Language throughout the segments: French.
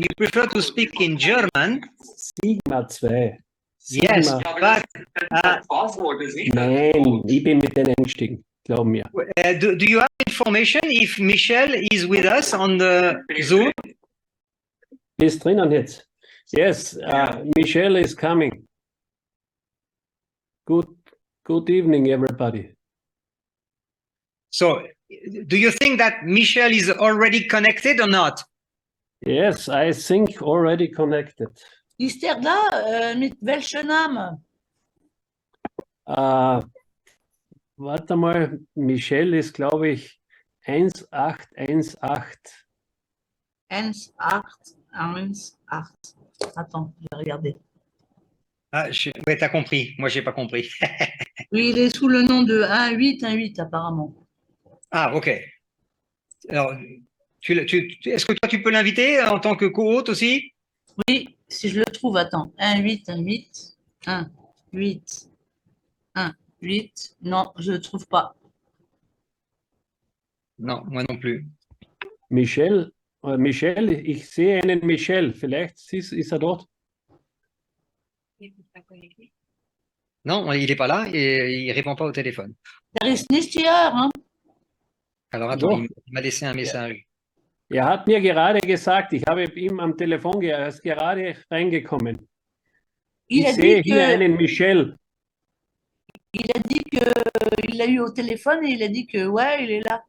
you prefer to speak in German? Sigma 2. Yes, Sigma. but Nein, ich bin mit denen eingestiegen, glaub mir. do you have information if Michel is with us on the Zoom? Bist drinnen jetzt? Yes, Michelle is coming. Good evening, everybody. So, do you think that Michel is already connected or not? Yes, I think already connected. Ist da mit welchem Namen? Warte mal, Michelle ist, glaube ich, 1818. 1818. Attends, je vais regarder. Ah, ouais, t'as compris. Moi, j'ai pas compris. Oui, il est sous le nom de 1818 apparemment. Ah, ok. Alors, est-ce que toi, tu peux l'inviter en tant que co-hôte aussi? Oui, si je le trouve, attends. 1818. 18. 18. Non, je ne le trouve pas. Non, moi non plus. Michel, ich sehe einen Michel. Vielleicht ist er dort. Non, il n'est pas là et il répond pas au téléphone. Der ist nicht hier, hein? Alors, attends, Doch. il m'a laissé un message. Er hat mir gerade gesagt, ich habe ihm am Telefon, er ist gerade reingekommen. Il Ich a sehe dit hier que, einen Michel. il a dit que il l'a eu au téléphone et il a dit que ouais, il est là.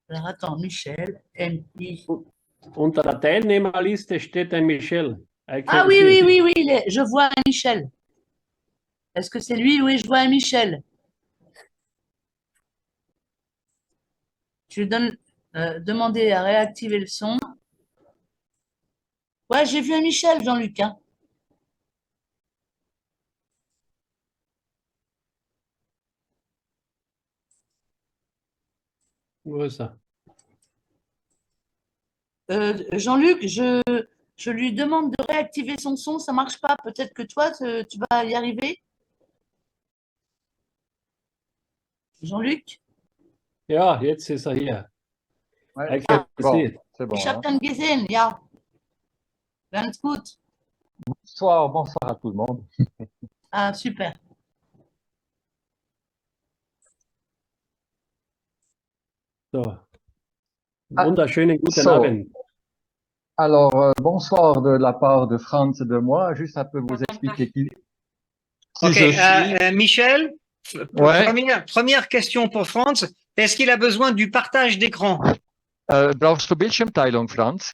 Alors attends, Michel, M-I. Unter der Teilnehmerliste steht ein Michel. Ah oui, oui, oui, oui, je vois un Michel. Est-ce que c'est lui? Oui, je vois un Michel. Je lui donne demander à réactiver le son. Ouais, j'ai vu un Michel, Jean-Luc. Hein. Wo ist er? Jean-Luc, je lui demande de réactiver son son, ça ne marche pas. Peut-être que toi, tu vas y arriver. Jean-Luc? Ja, jetzt ist er hier. Ouais, I can see it. c'est bon. Ich Hein. habe dann gesehen, ja. Ganz gut. Bonsoir à tout le monde. Ah, super. So. Wunderschönen guten so. Abend. Alors, bonsoir de la part de Franz et de moi. Juste un peu vous expliquer qui Ok, je suis. Michel, Ouais. première question pour Franz. Est-ce qu'il a besoin du partage d'écran? Brauchst du Bildschirmteilung, Franz?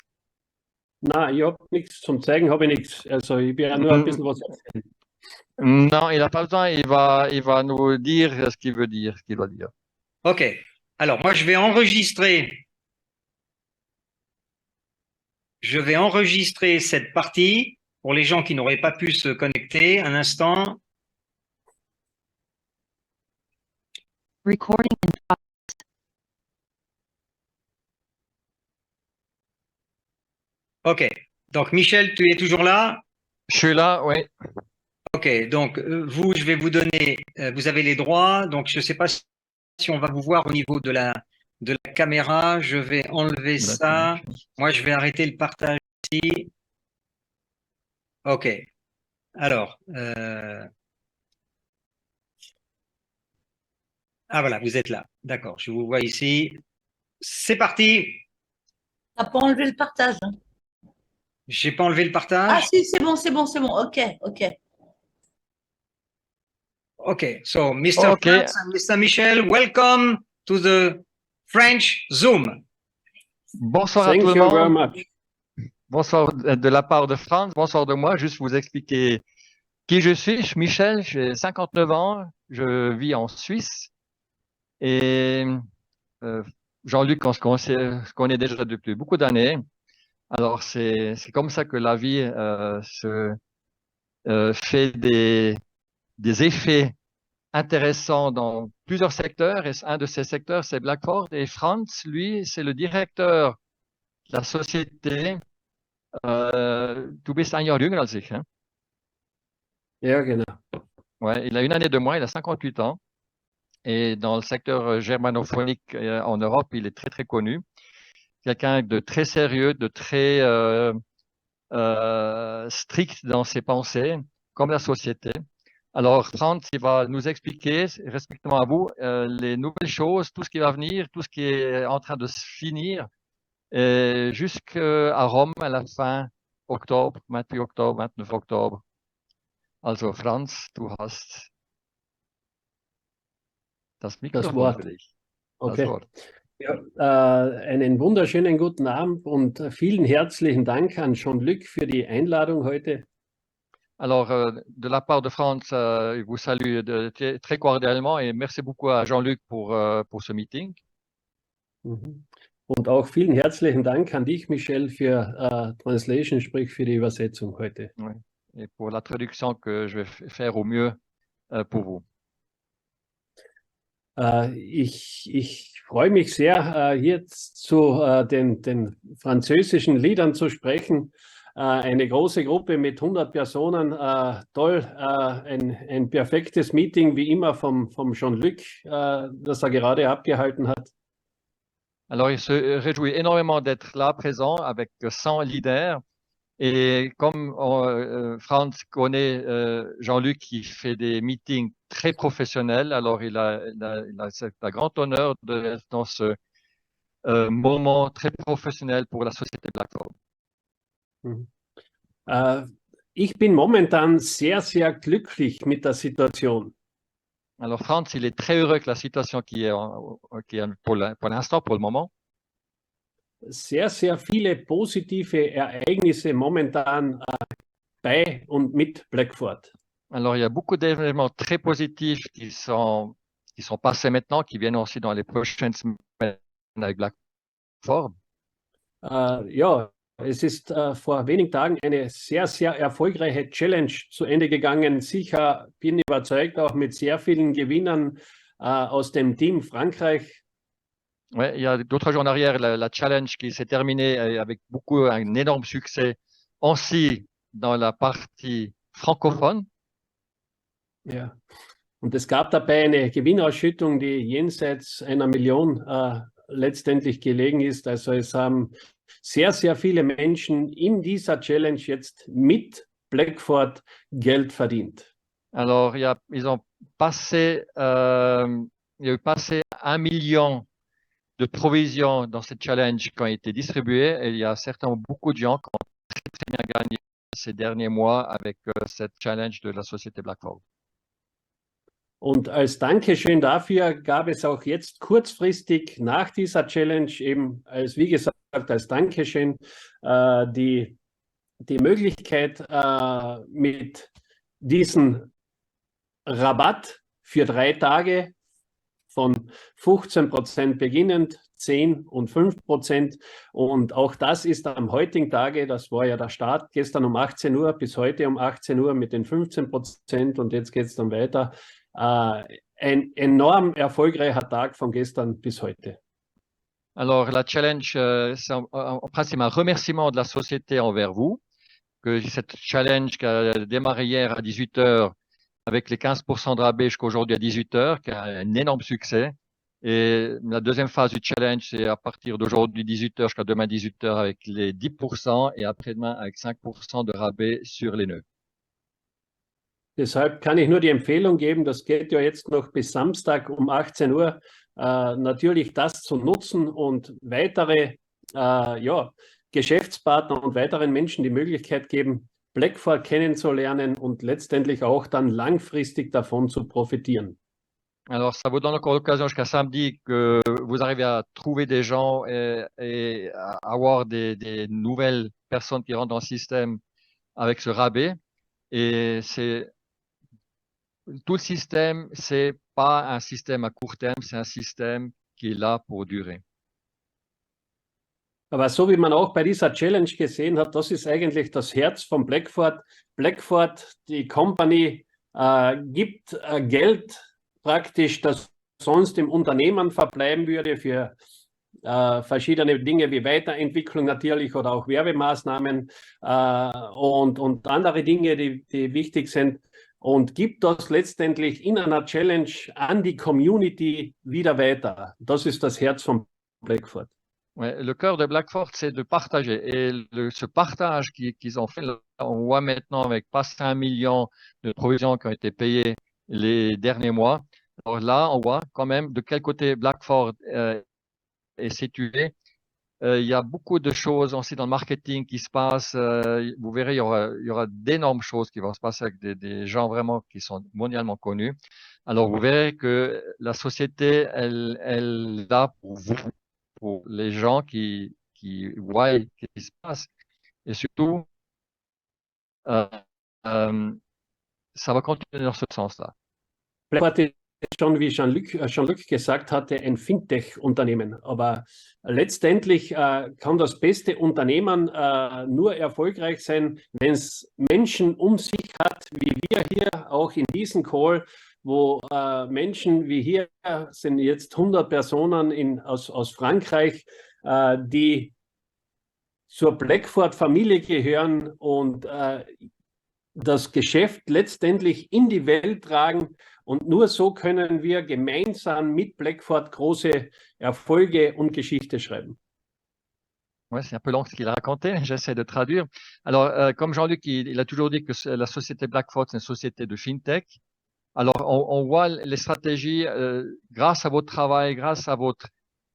Na, ich habe nichts zum Zeigen, habe ich nichts. Also ich bin ja nur ein bisschen was erzählen. Non, il n'a pas besoin. Il va nous dire ce qu'il veut dire, ce qu'il doit dire. Ok. Alors, moi, je vais enregistrer cette partie pour les gens qui n'auraient pas pu se connecter. Un instant. Recording in Ok. Donc, Michel, tu es toujours là? Je suis là, oui. Ok. Donc, vous, je vais vous donner, vous avez les droits. Donc, je ne sais pas si on va vous voir au niveau de la caméra. Je vais enlever ça. Moi, je vais arrêter le partage ici. Ok. Alors, ah voilà, vous êtes là. D'accord, je vous vois ici. C'est parti. Tu n'as pas enlevé le partage. Hein. J'ai pas enlevé le partage. Ah si, c'est bon, c'est bon, c'est bon. Ok, ok. Okay, so Mr. Okay. Franz and Mr. Michel, welcome to the French Zoom. Bonsoir à Thank tout le you very monde. much. Bonsoir de la part de Franz. Bonsoir de moi. Juste vous expliquer qui je suis. Je suis Michel, j'ai 59 ans. Je vis en Suisse. Et Jean-Luc, on se connaît déjà depuis beaucoup d'années. Alors, c'est comme ça que la vie fait des effets intéressants dans plusieurs secteurs. Et un de ces secteurs, c'est Blackford. Et Franz, lui, c'est le directeur de la société. Du bist ein Jahr jünger als ich. Hein? Ja, genau. Ouais, il a une année de moins, il a 58 ans. Et dans le secteur germanophonique en Europe, il est très, très connu. quelqu'un de très sérieux, de très strict dans ses pensées, comme la société. Alors, Franz, il va nous expliquer, respectivement à vous, les nouvelles choses, tout ce qui va venir, tout ce qui est en train de se finir, jusqu'à Rome à la fin Oktober, 28 Oktober, 29 Oktober. Also, Franz, du hast das Mikrofon Wort. für dich. Okay. Das Wort. Ja, einen wunderschönen guten Abend und vielen herzlichen Dank an Jean-Luc für die Einladung heute. Alors, de la part de Franz, il vous salue très cordialement et merci beaucoup à Jean-Luc pour ce meeting. Mhm. Und auch vielen herzlichen Dank an dich, Michel, für Translation, sprich für die Übersetzung heute. Ouais. Et pour la traduction que je vais faire au mieux pour vous. Ich freue mich sehr, hier zu den französischen Liedern zu sprechen. Eine große Gruppe mit 100 Personen, toll, ein perfektes Meeting wie immer vom Jean-Luc, das er gerade abgehalten hat. Alors, il se réjouit énormément d'être là, présent, avec 100 leaders. Et comme Franz connaît Jean-Luc qui fait des meetings très professionnels, alors il a un grand honneur d'être dans ce moment très professionnel pour la société BlackRock. Mhm. Ich bin momentan sehr, sehr glücklich mit der Situation. Alors Franz, il est très heureux avec la situation qui est pour l'instant, pour le moment. Sehr, sehr viele positive Ereignisse momentan bei und mit Blackford. Alors il y a beaucoup d'événements très positifs qui sont passés maintenant, qui viennent aussi dans les prochaines semaines avec Blackford. Ja, es ist vor wenigen Tagen eine sehr, sehr erfolgreiche Challenge zu Ende gegangen. Sicher bin ich überzeugt, auch mit sehr vielen Gewinnern aus dem Team Frankreich. Ouais, il y a d'autres jours en arrière, la challenge qui s'est terminée avec un énorme succès aussi dans la partie francophone. Ja. Und es gab dabei eine Gewinnausschüttung, die jenseits 1 Million letztendlich gelegen ist. Also es haben sehr, sehr viele Menschen in dieser Challenge jetzt mit Blackford Geld verdient. Alors, il y a eu passé 1 million de provisions dans cette challenge qui ont été distribuées et il y a certainement beaucoup de gens qui ont très, très bien gagné ces derniers mois avec cette challenge de la société BlackRock. Und als Dankeschön dafür gab es auch jetzt kurzfristig nach dieser Challenge eben wie gesagt, als Dankeschön die Möglichkeit mit diesem Rabatt für 3 Tage von 15% beginnend, 10 und 5%. Und auch das ist am heutigen Tage, das war ja der Start gestern um 18 Uhr bis heute um 18 Uhr mit den 15% und jetzt geht es dann weiter. Ein enorm erfolgreicher Tag von gestern bis heute. Alors, la challenge, c'est en principe un remerciement de la société envers vous, que cette challenge qui a démarré hier à 18 h avec les 15% de rabais jusqu'à aujourd'hui à 18 h, qui a un énorme succès. Et la deuxième phase du challenge, c'est à partir d'aujourd'hui 18 h jusqu'à demain 18 h avec les 10% et après-demain avec 5% de rabais sur les nœuds. Deshalb kann ich nur die Empfehlung geben, das geht ja jetzt noch bis Samstag um 18 Uhr, natürlich das zu nutzen und weitere Geschäftspartner und weiteren Menschen die Möglichkeit geben, Blackford kennenzulernen und letztendlich auch dann langfristig davon zu profitieren. Alors, ça vous donne encore l'occasion jusqu'à samedi que vous arrivez à trouver des gens et à avoir des nouvelles personnes qui rentrent dans le système avec ce rabais. Et tout le système, c'est pas un système à court terme, c'est un système qui est là pour durer. Aber so wie man auch bei dieser Challenge gesehen hat, das ist eigentlich das Herz von Blackford. Blackford, die Company, gibt Geld praktisch, das sonst im Unternehmen verbleiben würde für verschiedene Dinge wie Weiterentwicklung natürlich oder auch Werbemaßnahmen und andere Dinge, die wichtig sind. Und gibt das letztendlich in einer Challenge an die Community wieder weiter. Das ist das Herz von Blackford. Ouais, le cœur de Blackford, c'est de partager. Et ce partage qu'ils ont fait, là, on voit maintenant avec pas 5 millions de provisions qui ont été payées les derniers mois. Alors là, on voit quand même de quel côté Blackford est situé. Il y a beaucoup de choses aussi dans le marketing qui se passent. Vous verrez, il y aura d'énormes choses qui vont se passer avec des gens vraiment qui sont mondialement connus. Alors, vous verrez que la société, elle est là pour vous, pour les gens qui voient ce qui se passe. Et surtout, euh, euh, ça va continuer dans ce sens-là. Blackford ist schon, wie Jean-Luc gesagt hatte, ein Fintech-Unternehmen. Aber letztendlich kann das beste Unternehmen nur erfolgreich sein, wenn es Menschen um sich hat, wie wir hier auch in diesem Call, wo Menschen wie hier sind jetzt 100 Personen aus Frankreich, die zur Blackford-Familie gehören und das Geschäft letztendlich in die Welt tragen. Und nur so können wir gemeinsam mit Blackford große Erfolge und Geschichte schreiben. Ouais, c'est un peu long ce qu'il a raconté, j'essaie de traduire. Alors, comme Jean-Luc, il a toujours dit que la société Blackford, c'est une société de fintech. Alors, on voit les stratégies grâce à votre travail, grâce à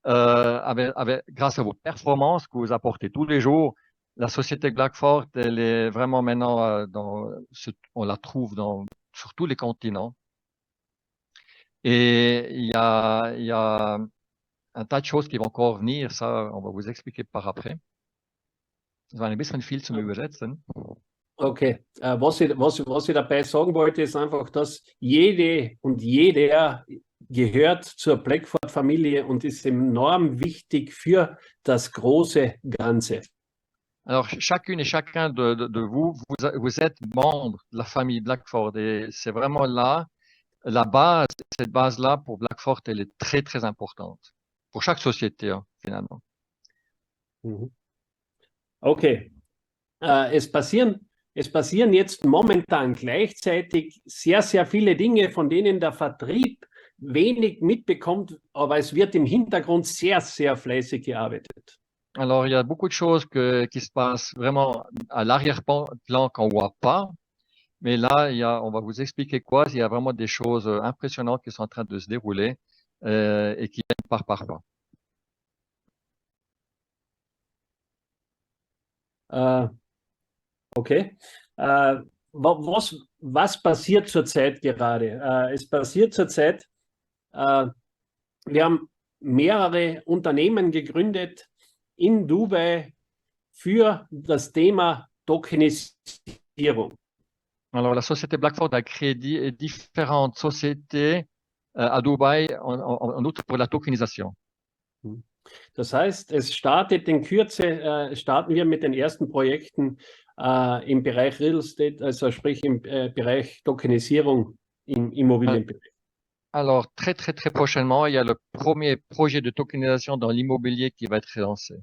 grâce à vos performances que vous apportez tous les jours. La société Blackford, elle est vraiment maintenant on la trouve sur tous les continents. Et il y a un tas de choses qui vont encore venir, ça, on va vous expliquer par après. Das war ein bisschen viel zum Übersetzen. Okay, was ich dabei sagen wollte, ist einfach, dass jede und jeder gehört zur Blackford-Familie und ist enorm wichtig für das große Ganze. Alors, chacune et chacun de vous, vous êtes membre de la famille Blackford et c'est vraiment là, la base, cette base-là pour Blackford, elle est très, très importante. Pour chaque société, hein, finalement. Okay, es passieren jetzt momentan gleichzeitig sehr, sehr viele Dinge, von denen der Vertrieb wenig mitbekommt, aber es wird im Hintergrund sehr, sehr fleißig gearbeitet. Alors, il y a beaucoup de choses qui se passent vraiment à l'arrière-plan qu'on voit pas. Mais là, on va vous expliquer quoi. Il y a vraiment des choses impressionnantes qui sont en train de se dérouler et qui viennent par pas. Okay. Was passiert zurzeit gerade? Es passiert zurzeit, wir haben mehrere Unternehmen gegründet in Dubai für das Thema Tokenisierung. Alors, la société Blackford a créé différentes sociétés à Dubaï, en outre pour la tokenisation. Das heißt, es startet in Kürze, starten wir mit den ersten Projekten im Bereich Real Estate, also sprich im Bereich Tokenisierung im Immobilienbereich. Alors, très, très, très prochainement, il y a le premier projet de tokenisation dans l'immobilier qui va être lancé.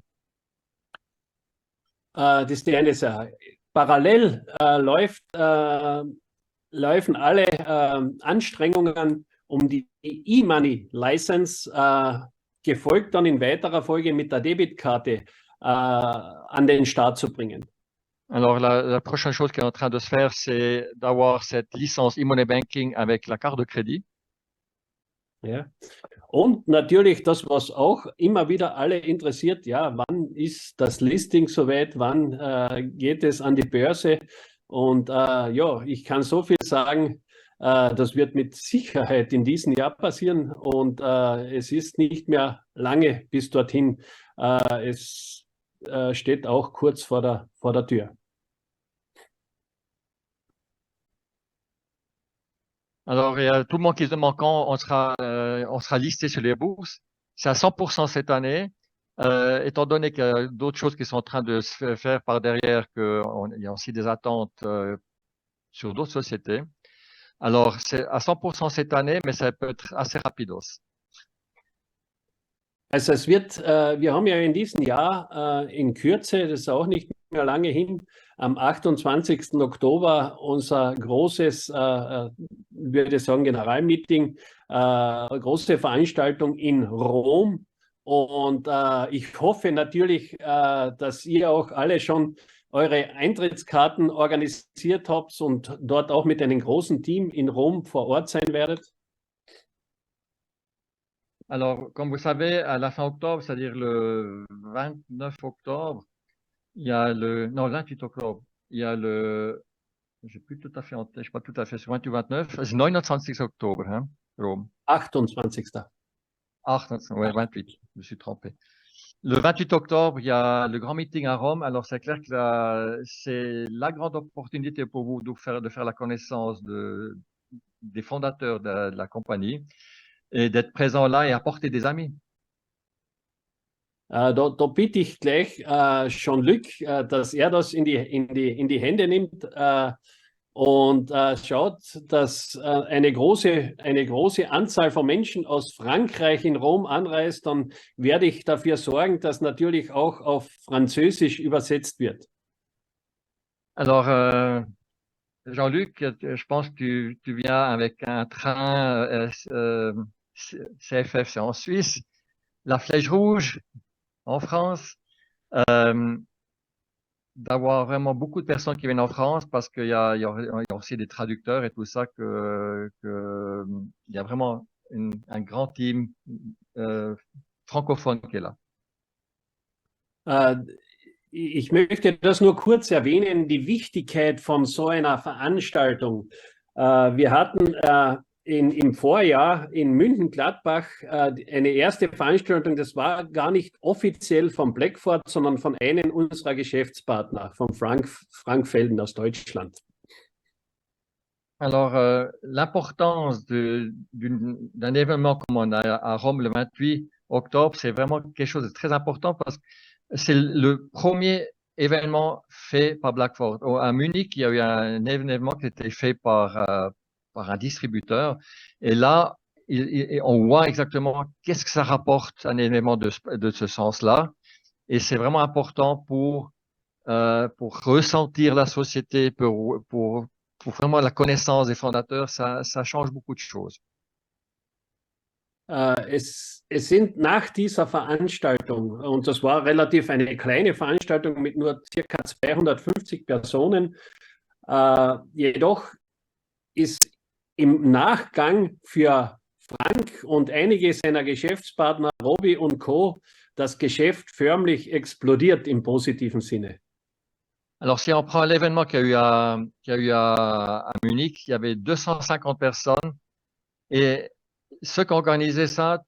Das ist die eine Sache. Parallel laufen alle Anstrengungen, um die E-Money-License gefolgt dann in weiterer Folge mit der Debitkarte an den Start zu bringen. Alors, la prochaine chose qui est en train de se faire, c'est d'avoir cette licence e-money banking avec la carte de crédit. Ja. Und natürlich das, was auch immer wieder alle interessiert, ja, wann ist das Listing soweit, wann geht es an die Börse? Und ja, ich kann so viel sagen, das wird mit Sicherheit in diesem Jahr passieren und es ist nicht mehr lange bis dorthin. Es steht auch kurz vor der Tür. Alors, il y a tout le monde qui se demande quand on sera listé sur les bourses. C'est à 100% cette année, étant donné qu'il y a d'autres choses qui sont en train de se faire par derrière, qu'il y a aussi des attentes sur d'autres sociétés. Alors, c'est à 100% cette année, mais ça peut être assez rapidos. Also wir haben ja in diesem Jahr in Kürze, das ist auch nicht mehr lange hin, am 28. Oktober unser großes, würde ich sagen, Generalmeeting, große Veranstaltung in Rom, Und ich hoffe natürlich, dass ihr auch alle schon eure Eintrittskarten organisiert habt und dort auch mit einem großen Team in Rom vor Ort sein werdet. Alors, comme vous savez, à la fin octobre, c'est-à-dire le 29 octobre, il y a le... Non, le 28 octobre, il y a le... J'ai plus tout à fait en tête, je suis pas tout à fait sur 28 ou 29. C'est 29 Oktober, hein, Rome. 28. 28, ouais, 28, je me suis trompé. Le 28 octobre, il y a le grand meeting à Rome. Alors, c'est clair que c'est la grande opportunité pour vous de faire la connaissance des fondateurs de la compagnie et d'être présent là et apporter des amis. Da bitte ich gleich Jean-Luc, dass er das in die Hände nimmt und schaut, dass eine große Anzahl von Menschen aus Frankreich in Rom anreist. Dann werde ich dafür sorgen, dass natürlich auch auf Französisch übersetzt wird. Alors, Jean-Luc, je pense que tu viens avec un train CFF, c'est en Suisse, la Flèche Rouge en France, d'avoir vraiment beaucoup de personnes qui viennent en France parce qu'il y a aussi des traducteurs et tout ça, il y a vraiment un grand team francophone qui est là. Ich möchte das nur kurz erwähnen, die Wichtigkeit von so einer Veranstaltung. Wir hatten im Vorjahr in München-Gladbach eine erste Veranstaltung, das war gar nicht offiziell von Blackford, sondern von einem unserer Geschäftspartner, von Frank Felden aus Deutschland. Alors, l'importance d'un événement comme on a à Rome le 28 octobre, c'est vraiment quelque chose de très important parce que c'est le premier événement fait par Blackford. À Munich, il y a eu un événement qui a été fait par un distributeur. Et là, on voit exactement qu'est-ce que ça rapporte un événement de ce sens-là. Et c'est vraiment important pour ressentir la société, pour vraiment la connaissance des fondateurs. Ça change beaucoup de choses. Es sind nach dieser Veranstaltung, und das war relativ eine kleine Veranstaltung mit nur ca. 250 Personen, jedoch ist im Nachgang für Frank und einige seiner Geschäftspartner, Robi und Co., das Geschäft förmlich explodiert im positiven Sinne. Alors, si on prend l'événement qu'il y a eu à Munich, il y avait 250 personnes et ceux qui ont organisé ça,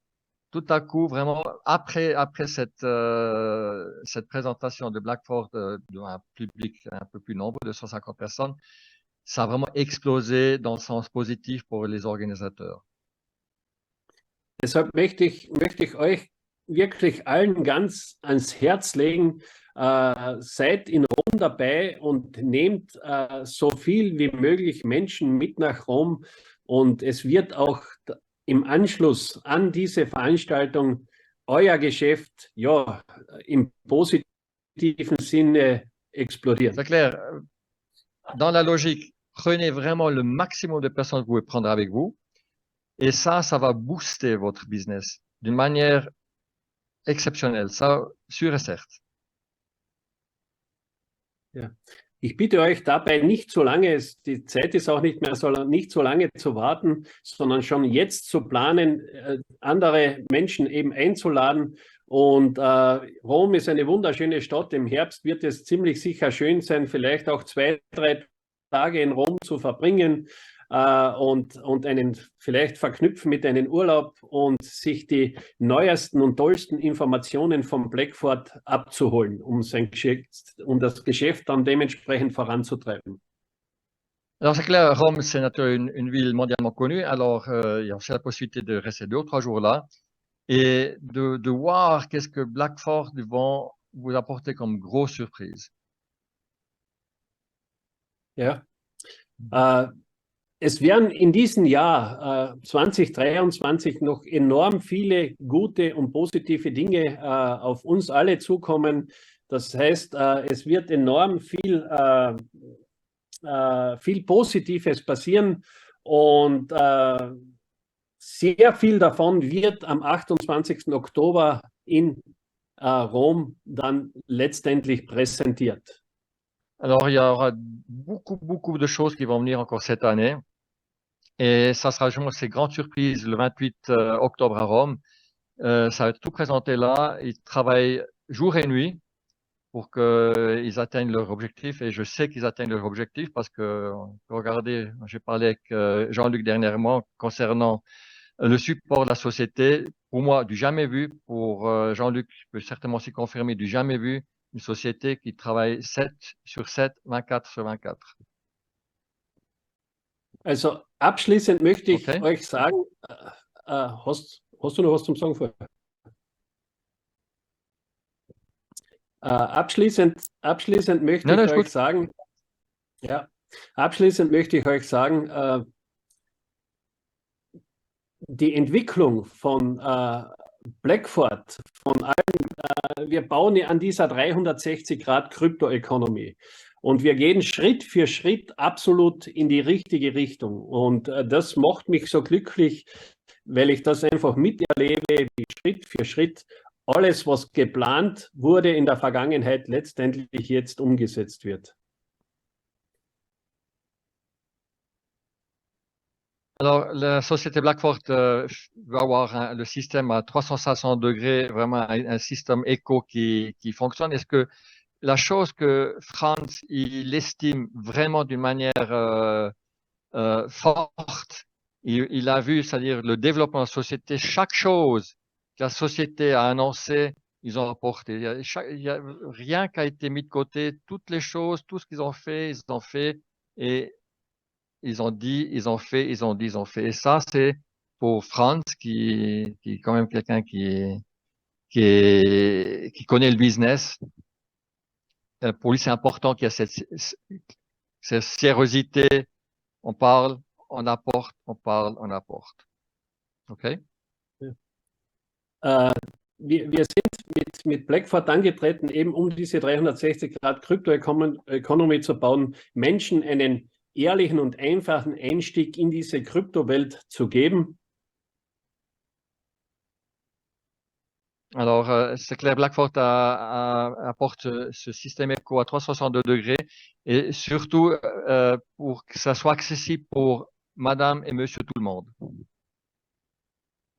tout à coup, vraiment, après cette présentation de Blackford d'un public un peu plus nombreux, 250 personnes, ça a vraiment explosé dans le sens positif pour les organisateurs. Deshalb möchte ich euch wirklich allen ganz ans Herz legen, seid in Rom dabei und nehmt so viel wie möglich Menschen mit nach Rom und es wird auch im Anschluss an diese Veranstaltung euer Geschäft ja im positiven Sinne explodieren. C'est clair. Dans la logique, prenez vraiment le maximum de personnes que vous pouvez prendre avec vous et ça va booster votre business d'une manière exceptionnelle, ça sûr et certes. Ja. Ich bitte euch dabei nicht so lange, die Zeit ist auch nicht mehr nicht so lange zu warten, sondern schon jetzt zu planen, andere Menschen eben einzuladen. Und Rom ist eine wunderschöne Stadt. Im Herbst wird es ziemlich sicher schön sein, vielleicht auch 2, 3 Tage in Rom zu verbringen und einen vielleicht verknüpfen mit einem Urlaub und sich die neuesten und tollsten Informationen von Blackford abzuholen, um das Geschäft dann dementsprechend voranzutreiben. Alors c'est clair, Rome c'est naturellement une ville mondialement connue, alors il y a aussi la possibilité de rester 2 ou 3 jours là et de voir qu'est-ce que Blackford vont vous apporter comme grosse surprise. Ja. Es werden in diesem Jahr 2023 noch enorm viele gute und positive Dinge auf uns alle zukommen. Das heißt, es wird enorm viel Positives passieren und sehr viel davon wird am 28. Oktober in Rom dann letztendlich präsentiert? Alors, il y aura beaucoup de choses qui vont venir encore cette année. Et ça sera justement ces grandes surprises le 28 octobre à Rome. Ça va être tout présenté là. Ils travaillent jour et nuit pour qu'ils atteignent leur objectif. Et je sais qu'ils atteignent leur objectif parce que, regardez, j'ai parlé avec Jean-Luc dernièrement concernant le support de la société. Pour moi, du jamais vu. Pour Jean-Luc, je peux certainement aussi confirmer du jamais vu. Une société qui travaille 7 sur 7, 24 sur 24. Also abschließend möchte ich Okay. euch sagen, hast du noch was zum Sagen vorher? Abschließend möchte Nein, ich ist euch gut. sagen, abschließend möchte ich euch sagen, die Entwicklung von Blackford, von allen, wir bauen ja an dieser 360-Grad-Krypto-Economy und wir gehen Schritt für Schritt absolut in die richtige Richtung. Und das macht mich so glücklich, weil ich das einfach miterlebe, wie Schritt für Schritt alles, was geplant wurde in der Vergangenheit, letztendlich jetzt umgesetzt wird. Alors, la société Blackford va avoir le système à 360 degrés, vraiment un système éco qui fonctionne. Est-ce que la chose que Franz, il estime vraiment d'une manière forte, il a vu, c'est-à-dire le développement de la société, chaque chose que la société a annoncé, ils ont apporté. Il y a rien qui a été mis de côté. Toutes les choses, tout ce qu'ils ont fait, ils ont fait. Et ils ont dit, ils ont fait, ils ont dit, ils ont fait. Et ça, c'est pour Franz, qui est quand même quelqu'un qui connaît le business. Pour lui, c'est important qu'il y ait cette sérosité. On parle, on apporte, on parle, on apporte. Okay? Wir sind mit Blackford angetreten, eben um diese 360-Grad-Krypto-Economy zu bauen, Menschen einen ehrlichen und einfachen Einstieg in diese Kryptowelt zu geben. Alors, c'est clair, Blackford apporte ce système éco à 362 degrés et surtout pour que ça soit accessible pour Madame et Monsieur tout le monde.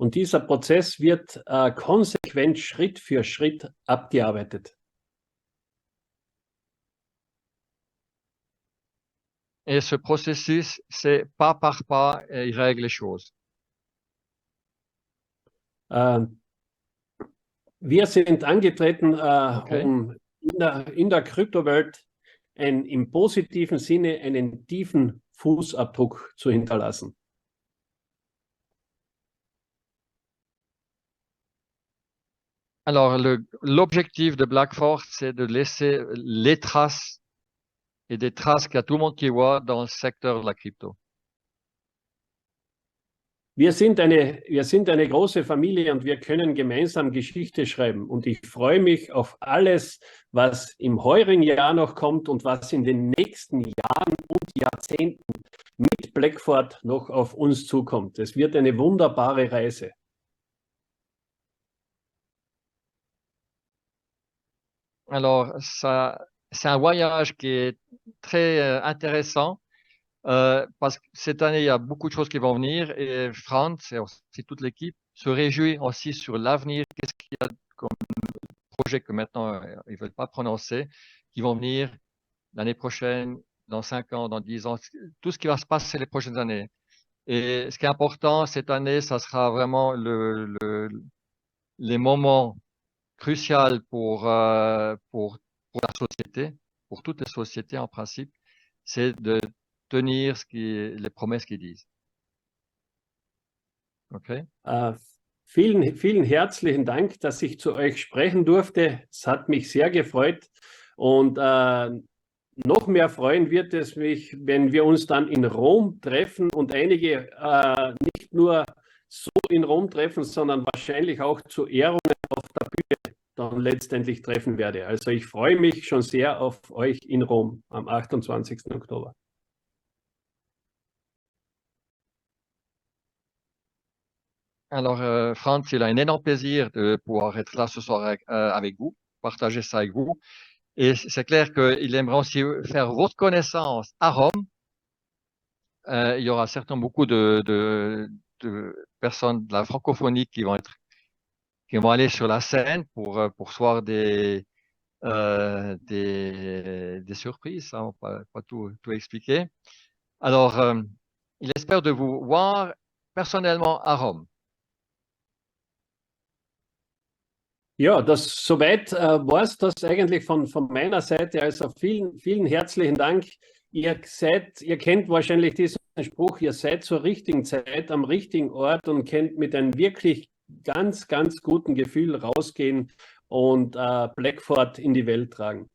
Und dieser Prozess wird konsequent Schritt für Schritt abgearbeitet. Et ce processus, c'est pas par pas, il règle les choses. Wir sind angetreten, Okay. um in der Kryptowelt im positiven Sinne einen tiefen Fußabdruck zu hinterlassen. Alors, l'objectif de Blackford, c'est de laisser les traces et des traces qu'il y a tout le monde qui voit dans le secteur de la crypto. Wir sind eine große Familie und wir können gemeinsam Geschichte schreiben. Und ich freue mich auf alles, was im heurigen Jahr noch kommt und was in den nächsten Jahren und Jahrzehnten mit Blackford noch auf uns zukommt. Es wird eine wunderbare Reise. Alors, c'est un voyage qui est très intéressant parce que cette année, il y a beaucoup de choses qui vont venir et Franz et aussi toute l'équipe se réjouit aussi sur l'avenir. Qu'est-ce qu'il y a comme projet que maintenant ils ne veulent pas prononcer, qui vont venir l'année prochaine, dans 5 ans, dans 10 ans, tout ce qui va se passer les prochaines années. Et ce qui est important cette année, ça sera vraiment les moments crucial pour la société, pour toutes les sociétés en principe, c'est de tenir les promesses qu'ils disent. Okay? Vielen, vielen herzlichen Dank, dass ich zu euch sprechen durfte. Es hat mich sehr gefreut und noch mehr freuen wird es mich, wenn wir uns dann in Rom treffen und einige nicht nur so in Rom treffen, sondern wahrscheinlich auch zu Ehrungen auf der Bühne dann letztendlich treffen werde. Also ich freue mich schon sehr auf euch in Rom am 28. Oktober. Alors, Franz, il a un énorme plaisir de pouvoir être là ce soir avec vous, partager ça avec vous. Et c'est clair qu'il aimerait aussi faire votre connaissance à Rome. Il y aura certainement beaucoup de personnes de la francophonie qui vont aller sur la scène pour voir des surprises, hein, on va pas tout expliquer. Alors, il espère de vous voir personnellement à Rome. Ja, soweit war es das eigentlich von meiner Seite. Also vielen, vielen herzlichen Dank. Ihr kennt wahrscheinlich diesen Spruch, ihr seid zur richtigen Zeit am richtigen Ort und könnt mit einem wirklich ganz, ganz guten Gefühl rausgehen und Blackford in die Welt tragen.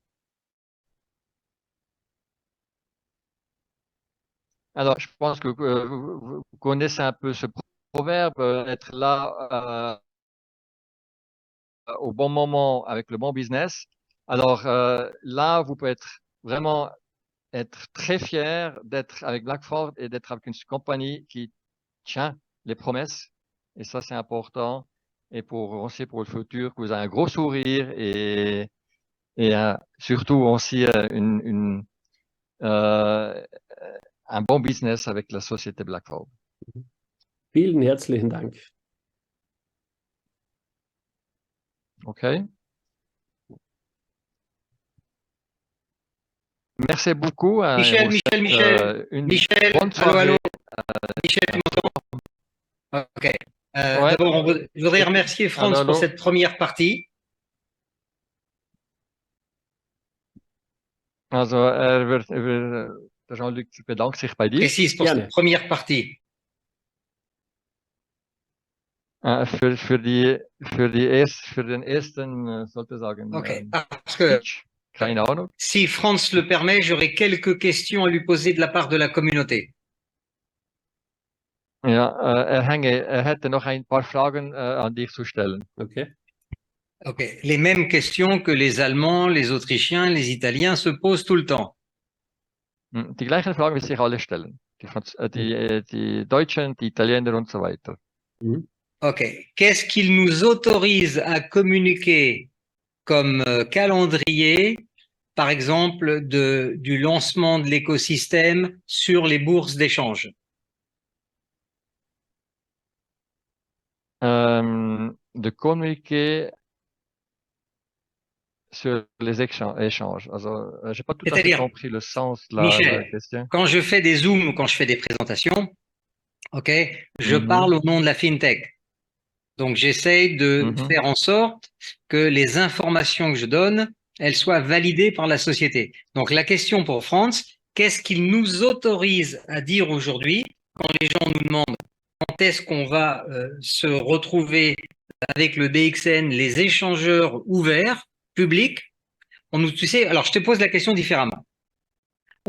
Alors, je pense que vous connaissez un peu ce proverbe, être là au bon moment avec le bon business. Alors là, vous pouvez vraiment être très fier d'être avec Blackford et d'être avec une compagnie qui tient les promesses. Et ça, c'est important. Et aussi pour le futur, que vous avez un gros sourire et surtout aussi un bon business avec la société Blackford. Vielen herzlichen Dank. OK. Merci beaucoup. Michel, Michel, bonne soirée. allô. Michel, tu m'entends? OK. Ouais. D'abord, je voudrais remercier Franz pour cette première partie. Also, Jean-Luc bedankt zich bij dir. Précise pour cette première partie. Für den ersten, sozusagen, OK. Parce que keine Ahnung. Si Franz le permet, j'aurais quelques questions à lui poser de la part de la communauté. Ja, hätte noch ein paar Fragen an dich zu stellen. Okay. OK. Les mêmes questions que les Allemands, les Autrichiens, les Italiens se posent tout le temps. Die gleichen Fragen, die sich alle stellen. Die Deutschen, die Italiener und so weiter. OK. Qu'est-ce qu'il nous autorise à communiquer comme calendrier, par exemple, du lancement de l'écosystème sur les bourses d'échange? De communiquer sur les échanges. Also, j'ai pas tout à fait compris le sens de la question. Quand je fais des zooms ou quand je fais des présentations, OK, je parle au nom de la FinTech. Donc, j'essaye de faire en sorte que les informations que je donne, elles soient validées par la société. Donc, la question pour Franz, qu'est-ce qu'il nous autorise à dire aujourd'hui quand les gens nous demandent quand est-ce qu'on va se retrouver avec le DXN, les échangeurs ouverts, publics? Tu sais, alors je te pose la question différemment.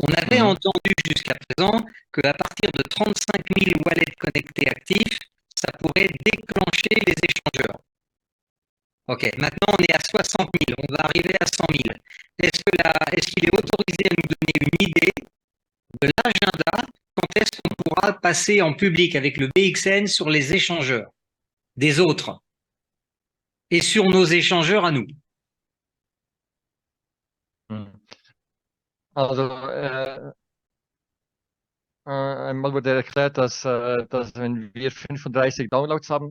On avait entendu jusqu'à présent qu'à partir de 35 000 wallets connectés actifs, ça pourrait déclencher les échangeurs. OK, maintenant on est à 60 000, on va arriver à 100 000. Est-ce qu'il est autorisé à nous donner une idée de l'agenda, quand est-ce qu'on pourra passer en public avec le BXN sur les échangeurs des autres et sur nos échangeurs à nous? Also, einmal wurde erklärt, dass wenn wir 35.000 Downloads haben,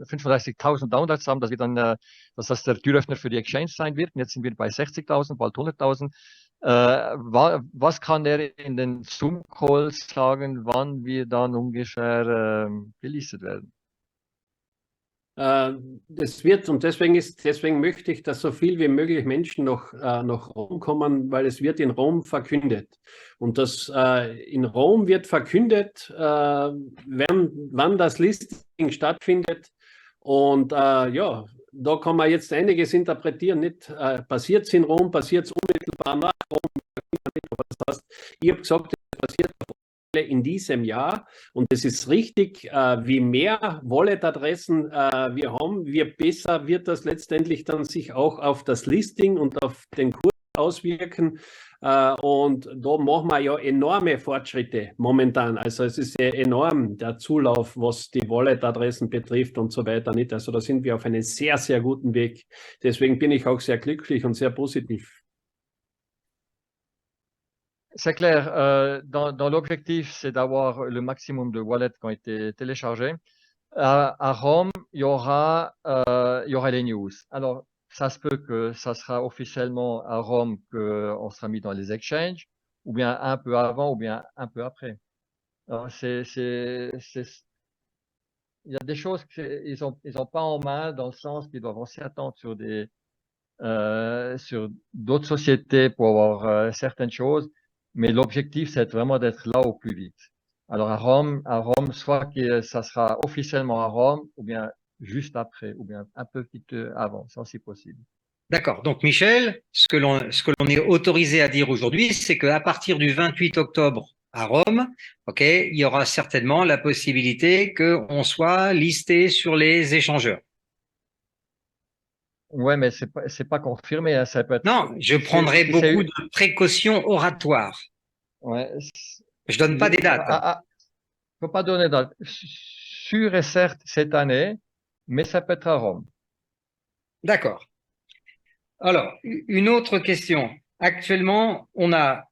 dass wir dann, dass das der Türöffner für die Exchange sein wird. Und jetzt sind wir bei 60.000, bald 100.000. Was kann er in den Zoom-Calls sagen, wann wir dann ungefähr gelistet werden? Das wird, und deswegen möchte ich, dass so viel wie möglich Menschen noch Rom kommen, weil es wird in Rom verkündet. Und das in Rom wird verkündet, wann das Listing stattfindet. Und ja, da kann man jetzt einiges interpretieren. Nicht passiert es in Rom, passiert es unmittelbar nach Rom. Das heißt, ich habe gesagt, es passiert in diesem Jahr, und es ist richtig, wie mehr Wallet-Adressen wir haben, wie besser wird das letztendlich dann sich auch auf das Listing und auf den Kurs auswirken. Und da machen wir ja enorme Fortschritte momentan. Also es ist ja enorm der Zulauf, was die Wallet-Adressen betrifft und so weiter nicht. Also da sind wir auf einem sehr, sehr guten Weg. Deswegen bin ich auch sehr glücklich und sehr positiv. C'est clair. Dans l'objectif, c'est d'avoir le maximum de wallets qui ont été téléchargés. À Rome, il y aura les news. Alors, ça se peut que ça sera officiellement à Rome qu'on sera mis dans les exchanges, ou bien un peu avant, ou bien un peu après. Alors, il y a des choses qu'ils ont pas en main, dans le sens qu'ils doivent aussi attendre sur d'autres sociétés pour avoir certaines choses. Mais l'objectif, c'est vraiment d'être là au plus vite. Alors à Rome, soit que ça sera officiellement à Rome, ou bien juste après, ou bien un peu avant, c'est aussi possible. D'accord. Donc, Michel, ce que l'on est autorisé à dire aujourd'hui, c'est qu'à partir du 28 octobre à Rome, ok, il y aura certainement la possibilité qu'on soit listé sur les échangeurs. Ouais, mais c'est pas confirmé, hein, ça peut être. Non, je prendrai beaucoup de précautions oratoires. Ouais. Je donne pas des dates. Faut pas donner de date. Sûr et certes cette année, mais ça peut être à Rome. D'accord. Alors, une autre question. Actuellement, on a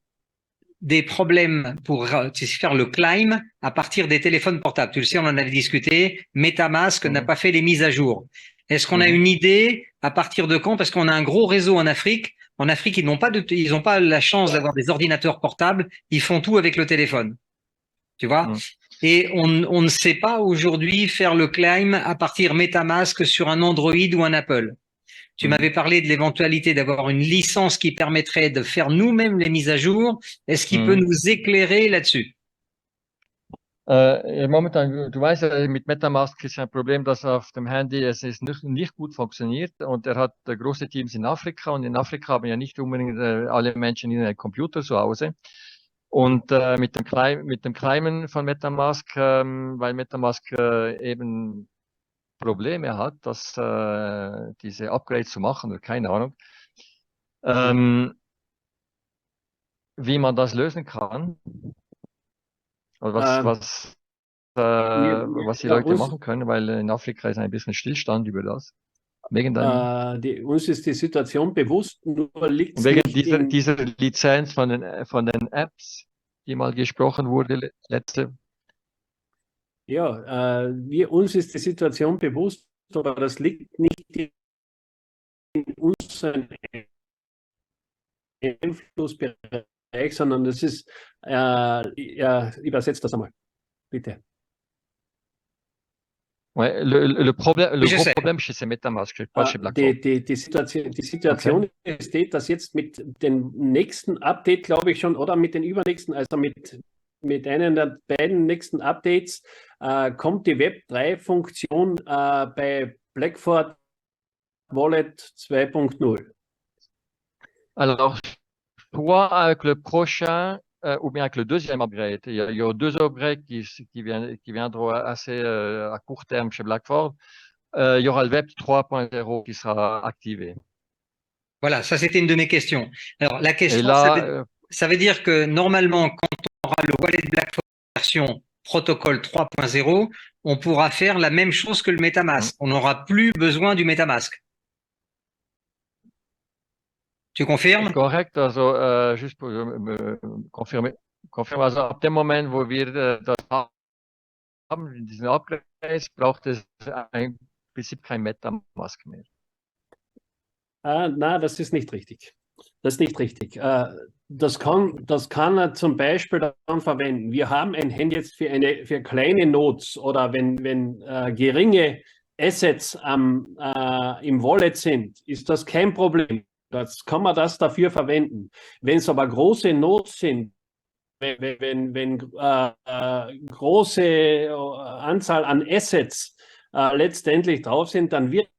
des problèmes pour faire le climb à partir des téléphones portables. Tu le sais, on en avait discuté. MetaMask n'a pas fait les mises à jour. Est-ce qu'on a une idée à partir de quand? Parce qu'on a un gros réseau en Afrique. En Afrique, ils n'ont pas la chance d'avoir des ordinateurs portables. Ils font tout avec le téléphone. Tu vois? Et on ne sait pas aujourd'hui faire le climb à partir MetaMask sur un Android ou un Apple. Tu m'avais parlé de l'éventualité d'avoir une licence qui permettrait de faire nous-mêmes les mises à jour. Est-ce qu'il peut nous éclairer là-dessus? Momentan, du weißt, mit MetaMask ist ein Problem, dass auf dem Handy es nicht gut funktioniert, und er hat große Teams in Afrika, und in Afrika haben ja nicht unbedingt alle Menschen einen Computer zu Hause. Und mit dem Climben von MetaMask, weil MetaMask eben Probleme hat, dass diese Upgrades zu machen, oder keine Ahnung, wie man das lösen kann, oder was die Leute machen können, weil in Afrika ist ein bisschen Stillstand über das. Wegen uns ist die Situation bewusst, nur liegt wegen dieser Lizenz von den Apps, die mal gesprochen wurde letzte. Ja, uns ist die Situation bewusst, aber das liegt nicht in unserem Einflussbereich, sondern das ist, übersetzt das einmal, bitte. Ouais, le gros problème chez ces MetaMask, pas chez BlackRock. Die Situation ist die, dass jetzt mit dem nächsten Update, glaube ich schon, oder mit den übernächsten, also mit einem der beiden nächsten Updates, kommt die Web3-Funktion bei BlackRock Wallet 2.0. Alors, soit avec le prochain ou bien avec le deuxième upgrade. Il y a deux upgrades qui viendront assez à court terme chez BlackRock. Il y aura le Web 3.0 qui sera activé. Voilà, ça c'était une de mes questions. Alors la question, là, ça veut dire que normalement, quand on aura le wallet BlackRock version protocole 3.0, on pourra faire la même chose que le MetaMask. On n'aura plus besoin du MetaMask. Tu confirmes? Korrekt, also just pour confirmer. Also ab dem Moment, wo wir das haben, diesen Upgrade, braucht es im Prinzip kein MetaMask mehr. Nein, das ist nicht richtig. Das ist nicht richtig. Das kann er zum Beispiel dann verwenden. Wir haben ein Handy jetzt für kleine Nodes oder wenn geringe Assets im Wallet sind, ist das kein Problem. Das kann man das dafür verwenden. Wenn es aber große Nodes sind, wenn große Anzahl an Assets letztendlich drauf sind, dann wird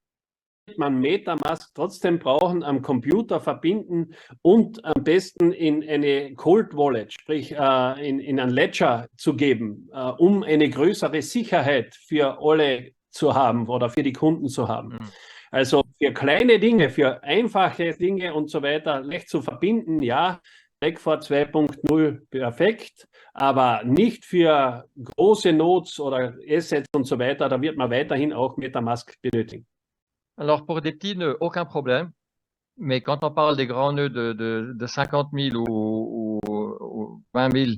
man MetaMask trotzdem brauchen, am Computer verbinden und am besten in eine Cold Wallet, sprich in ein Ledger zu geben, um eine größere Sicherheit für alle zu haben oder für die Kunden zu haben. Also für kleine Dinge, für einfache Dinge und so weiter, leicht zu verbinden, ja, Backfort 2.0 perfekt, aber nicht für große Nodes oder Assets und so weiter, da wird man weiterhin auch MetaMask benötigen. Alors, pour des petits nœuds, aucun problème. Mais quand on parle des grands nœuds de 50 000 ou 20 000,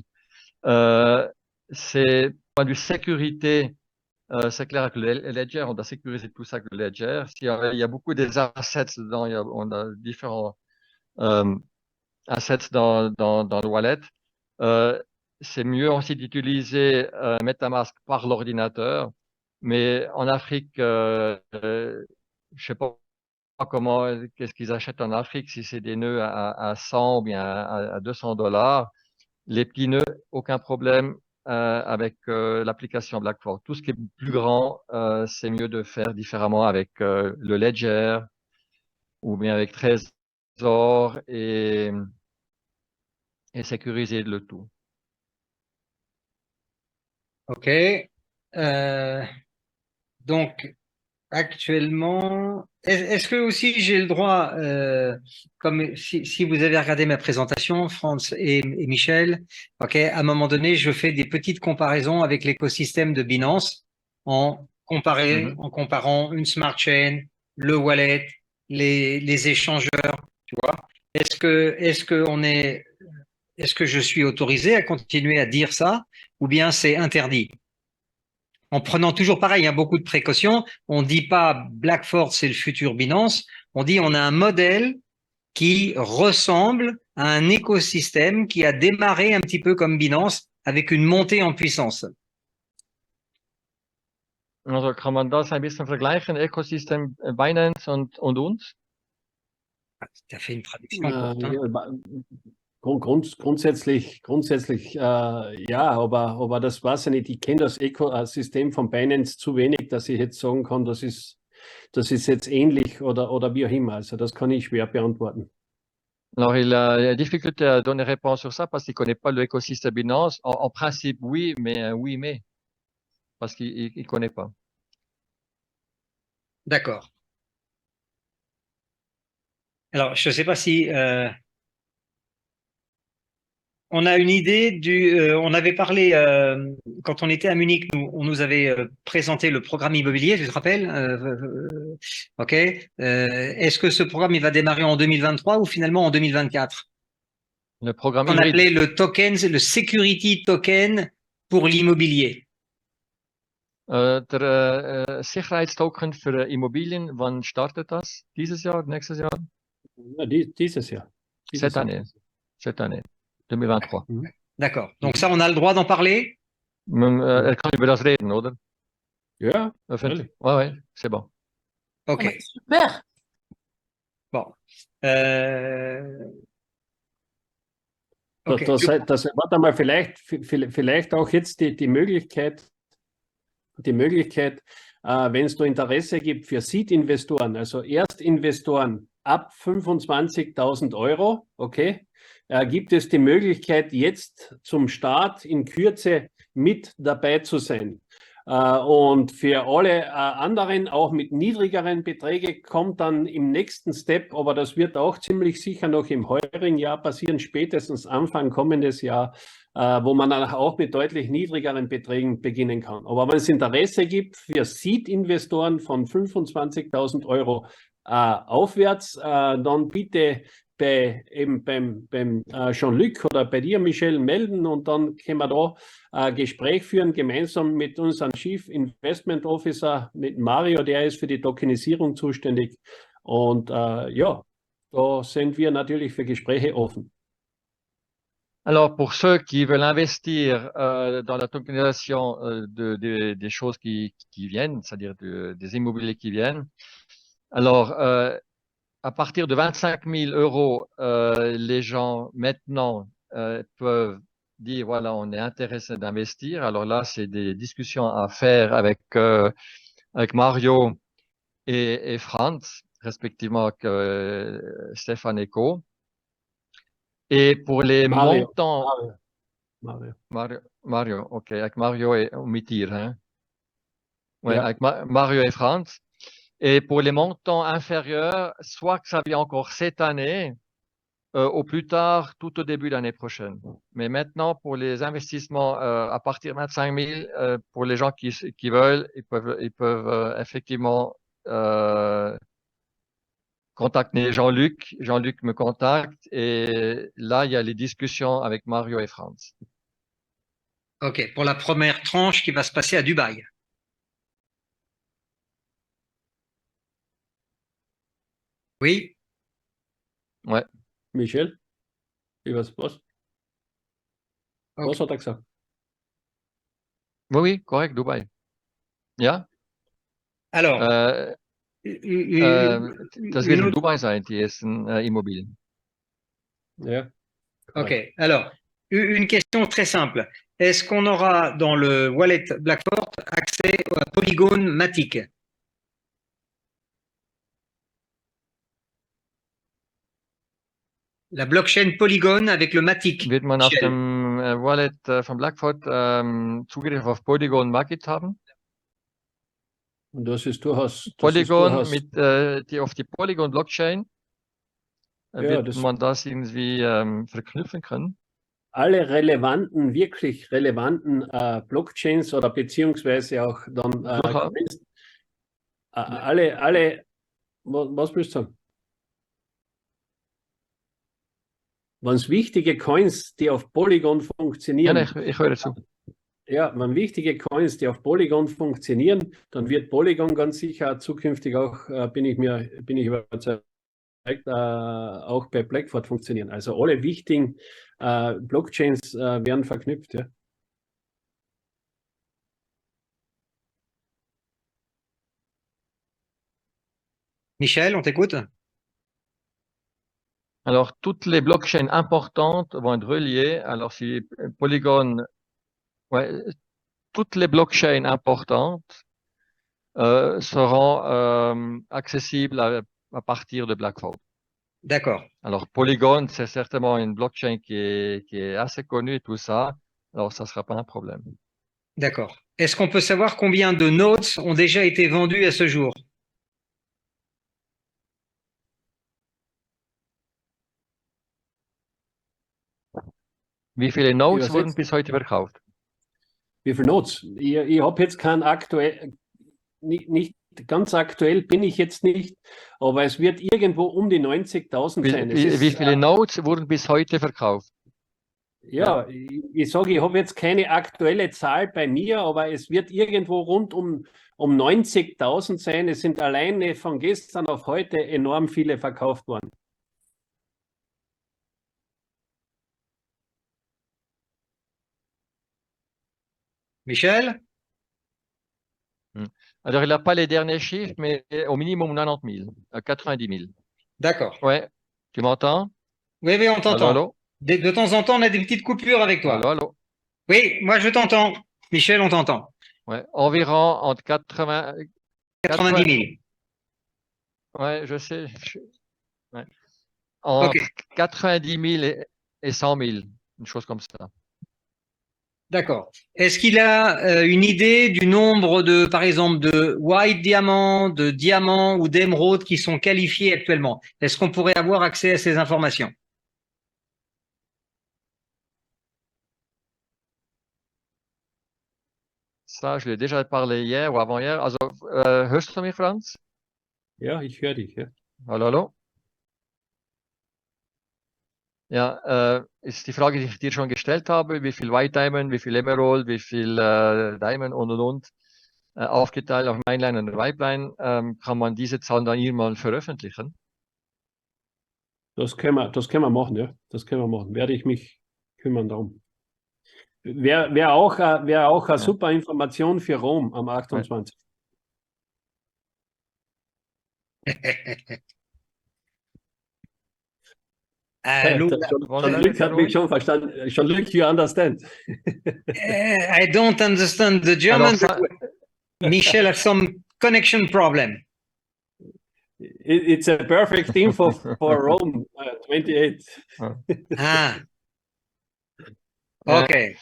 c'est, point de vue sécurité, c'est clair que le Ledger, on doit sécuriser tout ça avec le Ledger. Il y a beaucoup des assets dedans, on a différents assets dans le wallet. C'est mieux aussi d'utiliser MetaMask par l'ordinateur. Mais en Afrique, je sais pas comment, qu'est-ce qu'ils achètent en Afrique, si c'est des nœuds à 100 ou bien à 200 $. Les petits nœuds, aucun problème avec l'application Blackfort. Tout ce qui est plus grand, c'est mieux de faire différemment avec le Ledger ou bien avec Trésor et sécuriser le tout. OK. Donc, actuellement, est-ce que aussi j'ai le droit, comme si vous avez regardé ma présentation, Franz et Michel, OK, à un moment donné, je fais des petites comparaisons avec l'écosystème de Binance en comparant une smart chain, le wallet, les échangeurs, tu vois. Est-ce que je suis autorisé à continuer à dire ça ou bien c'est interdit? En prenant toujours pareil, il y a beaucoup de précautions. On ne dit pas Blackfort, c'est le futur Binance. On dit on a un modèle qui ressemble à un écosystème qui a démarré un petit peu comme Binance avec une montée en puissance. Also kann man das ein bisschen vergleichen, Ökosystem Binance und uns? Tu as fait une traduction courte, hein? Grundsätzlich ja, aber das weiß ich nicht. Ich kenne das Ökosystem von Binance zu wenig, dass ich jetzt sagen kann, das ist jetzt ähnlich oder wie auch immer. Also das kann ich schwer beantworten. Alors, il a difficulté à donner réponse sur ça parce qu'il ne connaît pas l'écosystème Binance. En principe, oui, mais parce qu'il ne connaît pas. D'accord. Alors, je ne sais pas si on a une idée on avait parlé quand on était à Munich, on nous avait présenté le programme immobilier, tu te rappelles? OK. Est-ce que ce programme il va démarrer en 2023 ou finalement en 2024? Le programme On hybride. appelait le token, le security token pour l'immobilier. Der Sicherheitstoken für Immobilien, wann startet das? Dieses Jahr, nächstes Jahr? Ja, dieses Jahr. Cette année, 2023. D'accord. Donc ça, on a le droit d'en parler? Kann über das reden, oder? Ja, Öffentlich. Ouais, c'est bon. OK. Ah, super. Bon. Okay. Warte mal, vielleicht auch jetzt die Möglichkeit, wenn es da Interesse gibt für Seed-Investoren, also Erstinvestoren ab 25.000 €, okay, gibt es die Möglichkeit, jetzt zum Start in Kürze mit dabei zu sein. Und für alle anderen, auch mit niedrigeren Beträgen, kommt dann im nächsten Step, aber das wird auch ziemlich sicher noch im heurigen Jahr passieren, spätestens Anfang kommendes Jahr, wo man dann auch mit deutlich niedrigeren Beträgen beginnen kann. Aber wenn es Interesse gibt für Seed-Investoren von 25.000 € aufwärts, dann bitte beim Jean-Luc oder bei dir, Michel, melden und dann können wir da ein Gespräch führen, gemeinsam mit unserem Chief Investment Officer, mit Mario, der ist für die Tokenisierung zuständig. Und ja, da sind wir natürlich für Gespräche offen. Alors, pour ceux qui veulent investir dans la tokenisation des choses qui viennent, c'est-à-dire des immobiliers qui viennent, alors, à partir de 25 000 €, les gens maintenant peuvent dire, voilà, on est intéressé d'investir. Alors là, c'est des discussions à faire avec Mario et Franz, respectivement avec Stéphane et Co. Et pour les montants... Mario, ok, avec Mario et Mitir, hein? Ouais, yeah. Avec Mario et Franz. Et pour les montants inférieurs, soit que ça vient encore cette année, au plus tard, tout au début de l'année prochaine. Mais maintenant, pour les investissements à partir de 25 000, pour les gens qui veulent, ils peuvent effectivement contacter Jean-Luc. Jean-Luc me contacte et là, il y a les discussions avec Mario et Franz. OK, pour la première tranche qui va se passer à Dubaï. Oui, Ouais. Michel, was Ok. hat er gesagt? Oui, correct, Dubaï. Ja? Alors, Das wird une in autre. Dubai sein, die ersten Immobilien. Ja. OK. Alors, une question très simple. Est-ce qu'on aura dans le wallet Blackfort accès à Polygon Matic? La blockchain Polygon avec le Matic. Wird man auf Michel. dem Wallet von Blackford Zugriff auf Polygon Market haben? Und das ist durchaus, Polygon auf die Polygon Blockchain Ja, wird man das irgendwie verknüpfen können? alle relevanten, wirklich relevanten Blockchains oder beziehungsweise auch dann Durchaus. was willst du sagen? Wenn es wichtige Coins, die auf Polygon funktionieren, Ja, ich höre zu. ja, wenn wichtige Coins, die auf Polygon funktionieren, dann wird Polygon ganz sicher zukünftig auch, bin ich überzeugt, auch bei Blackford funktionieren. Also alle wichtigen Blockchains werden verknüpft. Ja. Michel, on t'écoute? Alors, toutes les blockchains importantes vont être reliées. Alors, si Polygon, ouais, toutes les blockchains importantes seront accessibles à partir de Blackford. D'accord. Alors, Polygon, c'est certainement une blockchain qui est assez connue et tout ça. Alors, ça ne sera pas un problème. D'accord. Est-ce qu'on peut savoir combien de notes ont déjà été vendus à ce jour? Wie viele Nodes Übersetzt. wurden bis heute verkauft? Wie viele Notes? Ich habe jetzt kein aktuell, nicht ganz aktuell bin ich jetzt nicht, aber es wird irgendwo um die 90.000 sein. Wie viele Nodes wurden bis heute verkauft? Ja, ich sage, ich habe jetzt keine aktuelle Zahl bei mir, aber es wird irgendwo rund um 90.000 sein. Es sind alleine von gestern auf heute enorm viele verkauft worden. Michel? Alors, il n'a pas les derniers chiffres, mais au minimum 90 000, 90 000. D'accord. Ouais, tu m'entends? Oui, oui, on t'entend. Allô, allô? De temps en temps, on a des petites coupures avec toi. Allô, allô? Oui, moi je t'entends. Michel, on t'entend. Ouais, environ entre 90 000. Ouais, je sais. Ouais. Entre 90 000 et 100 000, une chose comme ça. D'accord. Est-ce qu'il a une idée du nombre de, par exemple, de white diamants, de diamants ou d'émeraudes qui sont qualifiés actuellement? Est-ce qu'on pourrait avoir accès à ces informations? Ça, je l'ai déjà parlé hier ou avant-hier. Also, hörst du mich, Franz? Ja, ich höre dich. Ja. Hallo, hallo? Ja, ist die Frage, die ich dir schon gestellt habe, wie viel White Diamond, wie viel Emerald, wie viel Diamond und aufgeteilt auf Mainline und Pipeline, kann man diese Zahlen dann irgendwann veröffentlichen? Das können wir machen, ja. Das können wir machen. Werde ich mich kümmern darum. Wäre auch eine super Information für Rom am 28. Jean-Luc hat mich schon verstanden. Jean-Luc, you understand? I don't understand the German. Michel has some connection problem. It's a perfect info for Rome 28. Ah. Okay.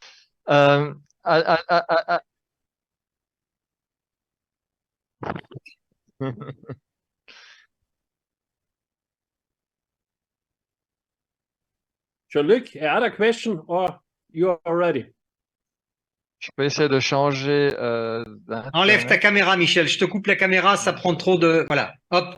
Jean-Luc, another question or you are ready? Je peux essayer de changer Enlève ta d'Internet. caméra, Michel. Je te coupe la caméra, ça prend trop de. Voilà. Hop.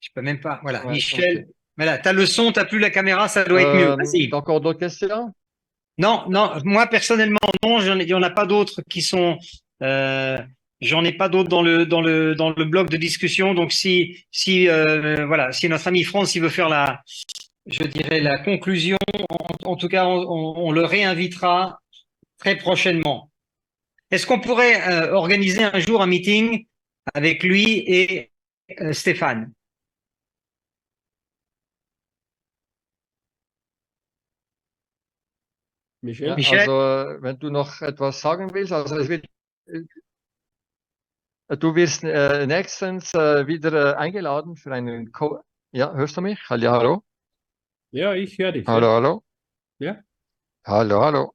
Je peux même pas. Voilà. Ouais, Michel. ok. Voilà. T'as le son, t'as plus la caméra, ça doit être mieux. Vas-y. Encore d'autres questions? Non, non. Moi personnellement, non. Il y en a pas d'autres qui sont. J'en ai pas d'autres dans le bloc de discussion. Donc si voilà, si notre ami France il veut faire je dirais la conclusion, en tout cas, on le réinvitera très prochainement. Est-ce qu'on pourrait organiser un jour un meeting avec lui et Stéphane? Michel? Ja, Michel? also, wenn du noch etwas sagen willst, also du wirst nächstens wieder eingeladen für einen Co. Ja, hörst du mich? Hallo, hallo? Ja, ich höre dich. Hallo, Ja. hallo? Ja. Hallo, hallo?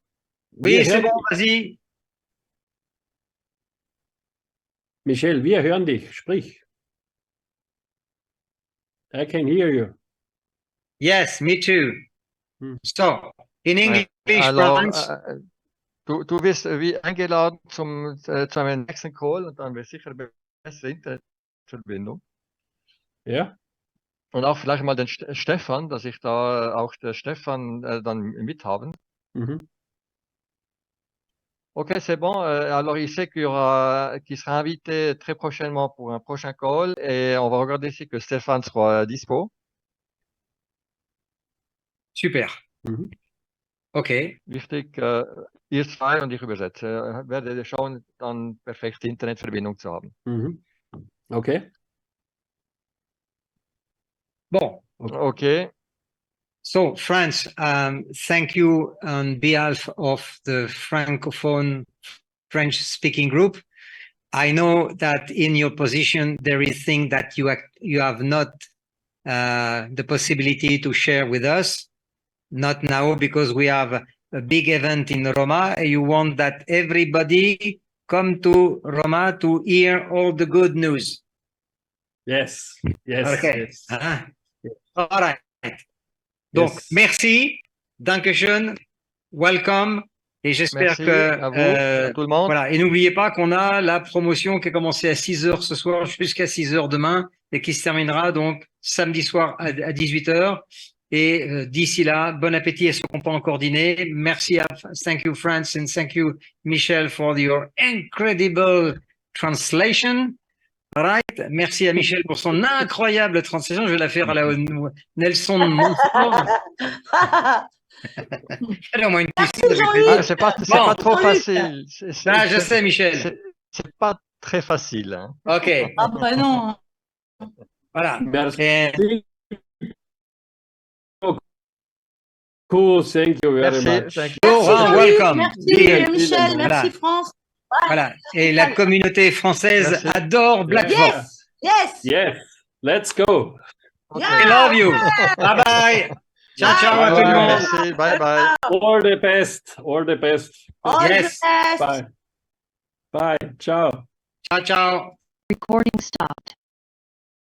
Oui, Wir c'est hören bon, dich. vas-y. Michel, wir hören dich. Sprich. I can hear you. Yes, me too. So, in English, Alors, France. du wirst wie eingeladen zu einem nächsten Call und dann wird sicher bessere Internetverbindung. Ja. Und auch vielleicht mal den Stefan, dass ich da auch der Stefan dann mithaben. Mhm. Ok, c'est bon. Alors, il sait qu'il sera invité très prochainement pour un prochain call et on va regarder si que Stéphane sera dispo. Super. Mhm. Okay. Wichtig, ihr zwei und ich übersetze. Werde schauen, dann perfekte Internetverbindung zu haben. Mhm. Okay. Bon. Okay. So, France, thank you on behalf of the Francophone French-speaking group. I know that in your position, there is things that you have not the possibility to share with us. Not now, because we have a big event in Roma. You want that everybody come to Roma to hear all the good news. Yes. Yes. Okay. Yes. All right. Donc, Yes. merci, Dankeschön, welcome, et j'espère Merci que à vous, à tout le monde. voilà. Et n'oubliez pas qu'on a la promotion qui a commencé à 6h ce soir jusqu'à 6h demain et qui se terminera donc samedi soir à 18h. Et d'ici là, bon appétit à ceux qui n'ont pas encore dîné. Merci thank you France and thank you Michel for your incredible translation. All right. Merci à Michel pour son incroyable translation. Je vais la faire à la Nelson Montfort. Elle a au moins une question. C'est pas trop facile. Ah, je sais, Michel. C'est pas très facile. Hein. Ok. Ah bah non. Voilà. Merci. Cool, thank you very much. Thank you. Oh, welcome. Merci Michel, Voilà. merci France. Voilà. Et la communauté française adore Blackford. Yes. Yes. Let's go. Okay. I love you. Bye bye. Ciao, ciao à tout le monde. Merci. Bye bye. All the best. All the best. All Yes. the best. Bye. Bye. Ciao. Ciao, ciao. Recording stopped.